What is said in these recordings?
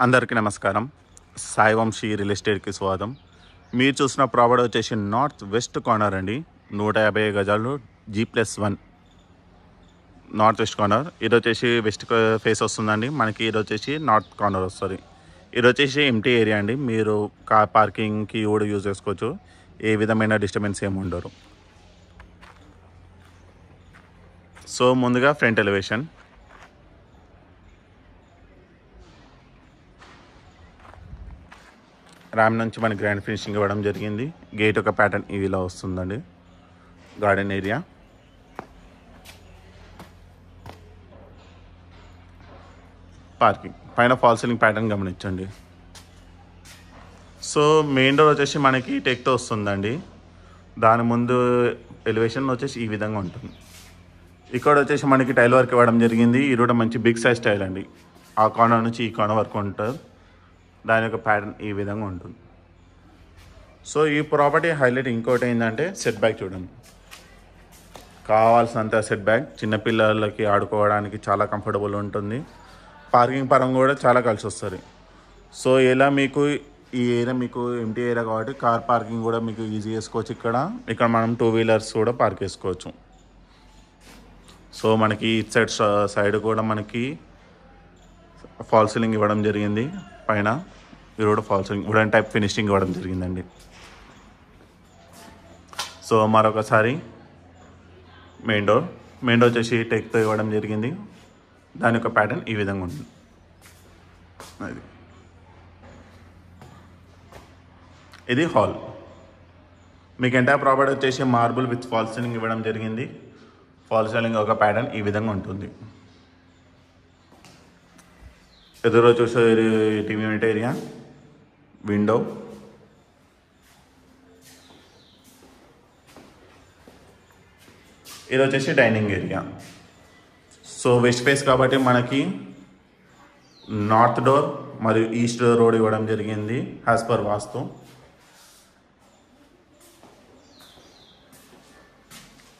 అందరికీ నమస్కారం. సాయి వంశీ రియల్ ఎస్టేట్కి స్వాగతం. మీరు చూసిన ప్రాపర్టీ వచ్చేసి నార్త్ వెస్ట్ కార్నర్ అండి. 150 గజాలు G+1 నార్త్ వెస్ట్ కార్నర్. ఇది వచ్చేసి వెస్ట్ ఫేస్ వస్తుందండి. మనకి ఇది వచ్చేసి నార్త్ కార్నర్ వస్తుంది. ఇది వచ్చేసి ఎంటీ ఏరియా అండి. మీరు కార్ పార్కింగ్కి కూడా యూజ్ చేసుకోవచ్చు. ఏ విధమైన డిస్టర్బెన్స్ ఏమి ఉండరు. సో ముందుగా ఫ్రంట్ ఎలివేషన్. ర్యామ్ నుంచి మనకి గ్రాండ్ ఫినిషింగ్ ఇవ్వడం జరిగింది. గేట్ ఒక ప్యాటర్న్ ఇలా వస్తుందండి. గార్డెన్ ఏరియా, పార్కింగ్, పైన ఫాల్ సీలింగ్ ప్యాటర్న్ గమనించండి. సో మెయిన్ డోర్ వచ్చేసి మనకి టెక్తో వస్తుందండి. దాని ముందు ఎలివేషన్ వచ్చేసి ఈ విధంగా ఉంటుంది. ఇక్కడ వచ్చేసి మనకి టైల్ వర్క్ ఇవ్వడం జరిగింది. ఇది కూడా మంచి బిగ్ సైజ్ టైల్ అండి. ఆ కార్నర్ నుంచి ఈ కార్నర్ వరకు ఉంటుంది. దాని యొక్క ప్యాటర్న్ ఈ విధంగా ఉంటుంది. సో ఈ ప్రాపర్టీ హైలైట్ ఇంకోటి ఏంటంటే సెట్ బ్యాక్ చూడండి. కావాల్సినంత సెట్ బ్యాక్, చిన్నపిల్లలకి ఆడుకోవడానికి చాలా కంఫర్టబుల్ ఉంటుంది. పార్కింగ్ పరంగా కూడా చాలా కలిసి వస్తుంది. సో ఇలా మీకు ఈ ఏరియా మీకు ఎంటీ ఏరియా కాబట్టి కార్ పార్కింగ్ కూడా మీకు ఈజీ చేసుకోవచ్చు. ఇక్కడ మనం 2 వీలర్స్ కూడా పార్క్ చేసుకోవచ్చు. సో మనకి ఇట్ సైడ్ కూడా మనకి ఫాల్ సీలింగ్ ఇవ్వడం జరిగింది. పైన ఇది కూడా fall ceiling wooden type finishing ఇవ్వడం జరిగిందండి. సో మరొకసారి మెయిన్ డోర్ వచ్చేసి టెక్తో ఇవ్వడం జరిగింది. దాని యొక్క ప్యాటర్న్ ఈ విధంగా ఉంటుంది. ఇది హాల్. మీకు ఎంటైర్ ప్రాపర్టీ వచ్చేసి మార్బుల్ విత్ ఫాల్ సీలింగ్ ఇవ్వడం జరిగింది. ఫాల్ సీలింగ్ ఒక ప్యాటర్న్ ఈ విధంగా ఉంటుంది. ఎదురు చూసే టీవీ యూనిట్ ఏరియా, విండో, ఇది వచ్చేసి dining area. So west face కాబట్టి మనకి నార్త్ డోర్ మరియు ఈస్ట్ రోడ్ ఇవ్వడం జరిగింది యాజ్ పర్ వాస్తు.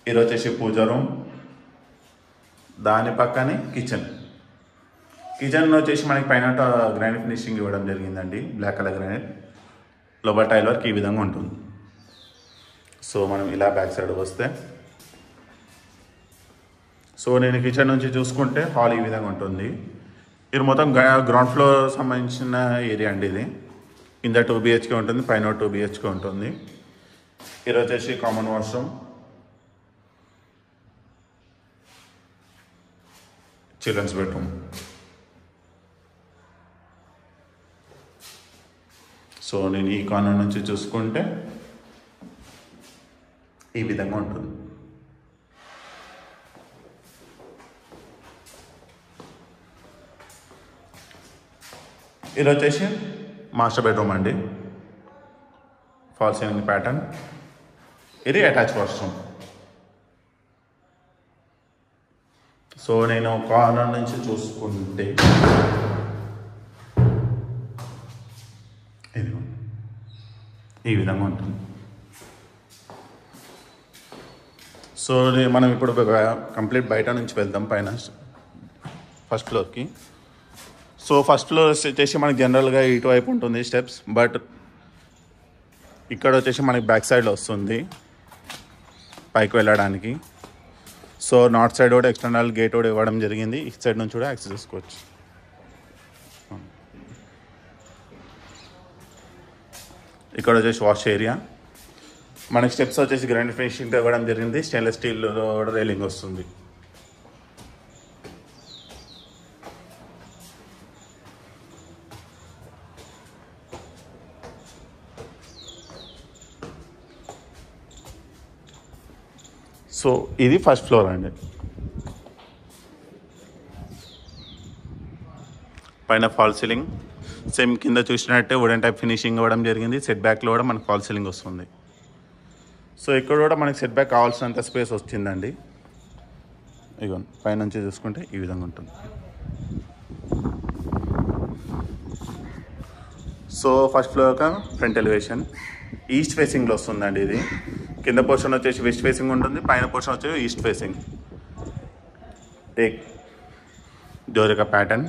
ఇది వచ్చేసి పూజా రూమ్, దాని పక్కనే కిచెన్ వచ్చేసి మనకి పైన గ్రానైట్ ఫినిషింగ్ ఇవ్వడం జరిగిందండి. బ్లాక్ కలర్ గ్రానైట్, లోపల టైల్ వర్క్ ఈ విధంగా ఉంటుంది. సో మనం ఇలా బ్యాక్ సైడ్ వస్తే, సో నేను కిచెన్ నుంచి చూసుకుంటే హాల్ ఈ విధంగా ఉంటుంది. ఇది మొత్తం గ్రౌండ్ ఫ్లోర్ సంబంధించిన ఏరియా అండి. ఇది కింద 2 BHK ఉంటుంది, పైన 2 BHK ఉంటుంది. ఇది వచ్చేసి common washroom, childrens bedroom. So నేను ఈ కార్నర్ నుంచి చూసుకుంటే ఈ విధంగా ఉంటుంది. ఇది వచ్చేసి మాస్టర్ బెడ్రూమ్ అండి. Fall ceiling pattern. ఇది అటాచ్ వాష్రూమ్. సో నేను కార్నర్ నుంచి చూసుకుంటే ఇది ఈ విధంగా ఉంటుంది. సో మనం ఇప్పుడు కంప్లీట్ బయట నుంచి వెళ్దాం పైన ఫస్ట్ ఫ్లోర్కి. సో ఫస్ట్ ఫ్లోర్ వచ్చేసి మనకి జనరల్గా ఇటువైపు ఉంటుంది స్టెప్స్, బట్ ఇక్కడ వచ్చేసి మనకి బ్యాక్ సైడ్లో వస్తుంది పైకి వెళ్ళడానికి. సో నార్త్ సైడ్ కూడా ఎక్స్టర్నల్ గేట్ కూడా ఇవ్వడం జరిగింది. ఈ సైడ్ నుంచి కూడా యాక్సెస్ చేసుకోవచ్చు. ఇక్కడ వచ్చేసి వాష్ ఏరియా. మనకి స్టెప్స్ వచ్చేసి గ్రానైట్ ఫినిషింగ్ ఇవ్వడం జరిగింది. స్టెయిన్లెస్ స్టీల్ కూడా రైలింగ్ వస్తుంది. సో ఇది ఫస్ట్ ఫ్లోర్ అండి. పైన ఫాల్ సీలింగ్ సేమ్ కింద చూసినట్టే వుడెన్ టైప్ ఫినిషింగ్ ఇవ్వడం జరిగింది. సెట్ బ్యాక్లో కూడా మనకు ఫాల్ సీలింగ్ వస్తుంది. సో ఇక్కడ కూడా మనకి సెట్ బ్యాక్ కావాల్సినంత స్పేస్ వచ్చిందండి. ఇగో పైన నుంచి చూసుకుంటే ఈ విధంగా ఉంటుంది. సో ఫస్ట్ ఫ్లోర్ యొక్క ఫ్రంట్ ఎలివేషన్ ఈస్ట్ ఫేసింగ్లో వస్తుందండి. ఇది కింద పోర్షన్ వచ్చేసి వెస్ట్ ఫేసింగ్ ఉంటుంది, పైన పోర్షన్ వచ్చేసి ఈస్ట్ ఫేసింగ్. టేక్ డోర్ యొక్క ప్యాటర్న్.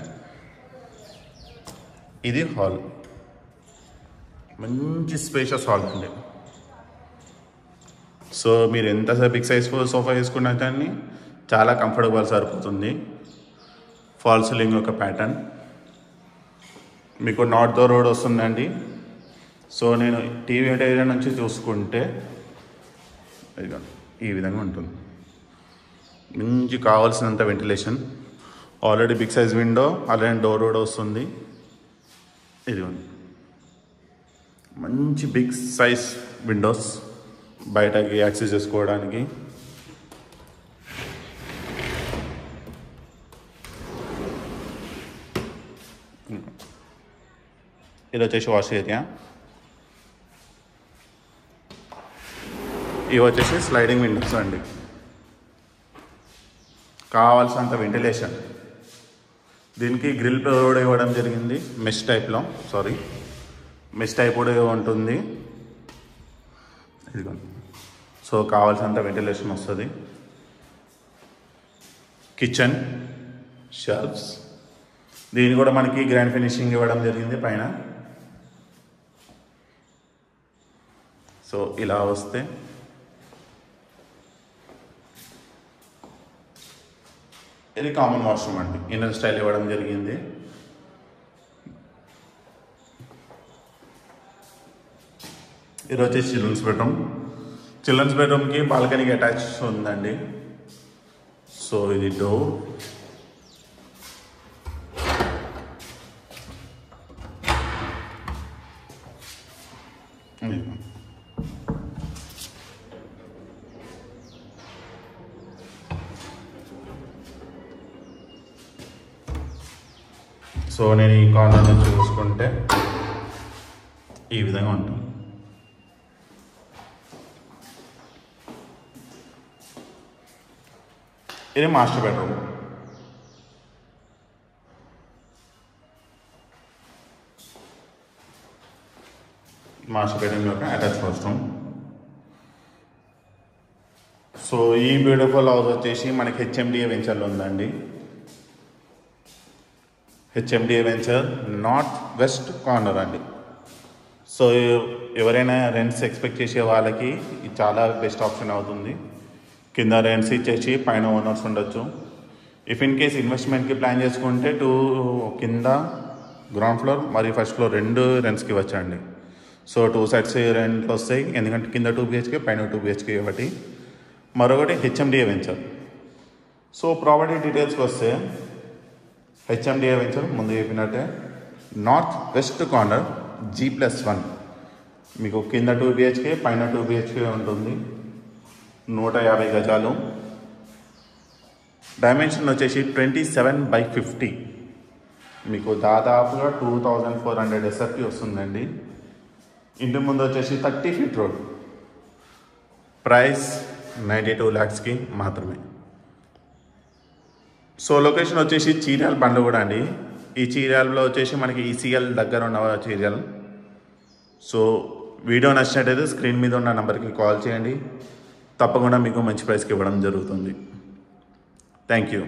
ఇది హాల్, మంచి స్పేషియస్ హాల్ అండి. సో మీరు ఎంత బిగ్ సైజ్ సోఫా వేసుకున్నా కానీ చాలా కంఫర్టబుల్ సరిపోతుంది. ఫాల్ సీలింగ్ ఒక ప్యాటర్న్, మీకు నార్త్ రోడ్ వస్తుందండి. సో నేను టీవీ ఏరియా నుంచి చూసుకుంటే ఈ విధంగా ఉంటుంది. మంచి కావాల్సినంత ventilation, already big size window, అలానే డోర్ కూడా వస్తుంది. ఇది మంచి బిగ్ సైజ్ విండోస్, బయటకి యాక్సెస్ చేసుకోవడానికి. ఇది వచ్చేసి వాష్ ఏరియా, ఇవి వచ్చేసి స్లైడింగ్ విండోస్ అండి. కావాల్సినంత వెంటిలేషన్, దీనికి గ్రిల్ కూడా ఇవ్వడం జరిగింది, మెష్ టైప్లో, మెష్ టైప్ కూడా ఉంటుంది. ఇదిగోండి, సో కావాల్సినంత వెంటిలేషన్ వస్తుంది. కిచెన్ షెల్ఫ్స్, దీన్ని కూడా మనకి గ్రాండ్ ఫినిషింగ్ ఇవ్వడం జరిగింది పైన. సో ఇలా వస్తే ఇది కామన్ వాష్రూమ్ అండి, ఇన్నర్ స్టైల్ ఇవ్వడం జరిగింది. ఇది వచ్చేసి చిల్డ్రన్స్ బెడ్రూమ్కి బాల్కనీకి అటాచ్ ఉందండి. సో ఇది డోర్, సో నేను ఈ కార్నర్ నుంచి చూసుకుంటే ఈ విధంగా ఉంటుంది. ఇది మాస్టర్ బెడ్రూమ్. మాస్టర్ బెడ్రూమ్ యొక్క అటాచ్ వాష్రూమ్. సో ఈ బ్యూటిఫుల్ హౌస్ వచ్చేసి మనకి హెచ్ఎండిఏ వెంచర్లో ఉందండి. HMDA venture north west corner అండి. సో ఎవరైనా రెంట్స్ ఎక్స్పెక్ట్ చేసే వాళ్ళకి ఇది చాలా బెస్ట్ ఆప్షన్ అవుతుంది. కింద రెంట్స్ ఇచ్చేసి పైన ఓనర్స్ ఉండొచ్చు. ఇఫ్ ఇన్ కేస్ ఇన్వెస్ట్మెంట్కి ప్లాన్ చేసుకుంటే కింద గ్రౌండ్ ఫ్లోర్ మరియు ఫస్ట్ ఫ్లోర్ రెండు రెంట్స్కి ఇవ్వచ్చండి. సో 2 sides రెంట్ వస్తాయి, ఎందుకంటే కింద 2 BHK పైన 2 BHK ఒకటి. మరొకటి హెచ్ఎండిఏ వెంచర్. సో ప్రాపర్టీ డీటెయిల్స్కి వస్తే హెచ్ఎండిఏ వెంచర్ ముందు చెప్పినట్టే నార్త్ వెస్ట్ కార్నర్ G+1, మీకు కింద 2 BHK పైన 2 BHK ఉంటుంది. 150 గజాలు, డైమెన్షన్ వచ్చేసి 27/50, మీకు దాదాపుగా 2400 SRP వస్తుందండి. ఇంటి ముందు వచ్చేసి 30 feet రోడ్, ప్రైస్ 92 lakhsకి మాత్రమే. సో లొకేషన్ వచ్చేసి చీరాల బండ్లగూడ అండి. ఈ చీరాలలో వచ్చేసి మనకి ECL దగ్గర ఉన్న చీరాల. సో వీడియో నచ్చినట్టయితే స్క్రీన్ మీద ఉన్న నెంబర్కి కాల్ చేయండి, తప్పకుండా మీకు మంచి ప్రైస్కి ఇవ్వడం జరుగుతుంది. Thank you.